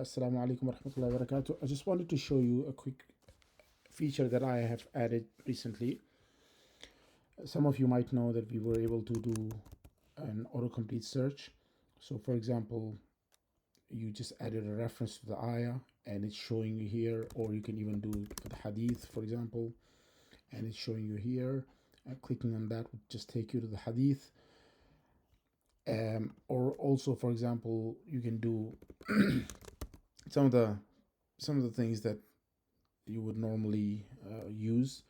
Assalamu alaikum warahmatullahi wabarakatuh. I just wanted to show you a quick feature that I have added recently. Some of you might know that we were able to do an autocomplete search. So for example, you just added a reference to the ayah and it's showing you here, or you can even do for the hadith, for example, and it's showing you here. Clicking on that would just take you to the hadith. Or also, for example, you can do some of the things that you would normally use.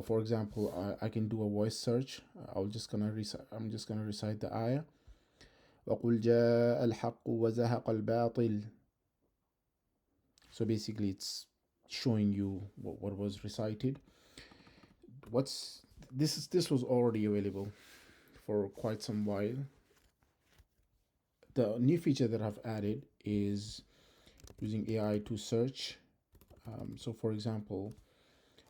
For example, I can do a voice search. I'm just gonna recite the ayah. وَقُلْ جَاءَ الْحَقُّ وَزَهَقَ الْبَاطِلُ. So basically, it's showing you what was recited. This was already available for quite some while. The new feature that I've added is using AI to search. So for example,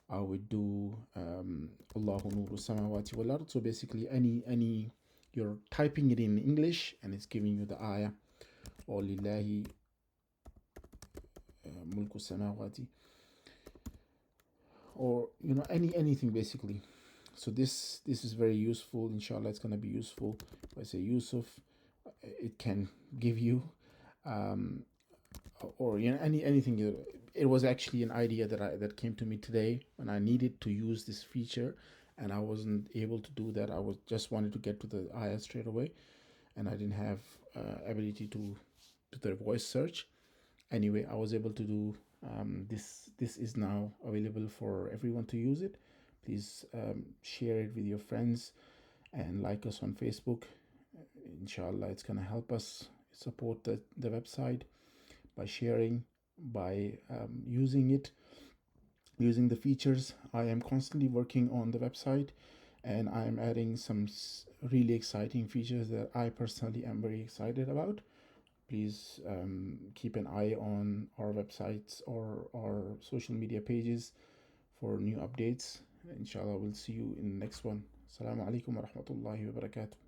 I would do Allahu Nuru Samawati wal Ard. So basically any you're typing it in English and it's giving you the ayah, or Lillahi Mulku Samawati, or anything basically. So this is very useful. Inshallah, it's gonna be useful. If I say Yusuf, it can give you or anything. It was actually an idea that came to me today when I needed to use this feature, and I wasn't able to do that. I was just wanted to get to the ayah straight away, and I didn't have ability to the voice search. Anyway, I was able to do this. This is now available for everyone to use it. Please share it with your friends and like us on Facebook. Inshallah, it's gonna help us support the website by sharing, by using the features. I am constantly working on the website, and I am adding some really exciting features that I personally am very excited about. Please keep an eye on our websites or our social media pages for new updates. Inshallah, we'll see you in the next one. Assalamu alaikum wa rahmatullahi wa barakatuh.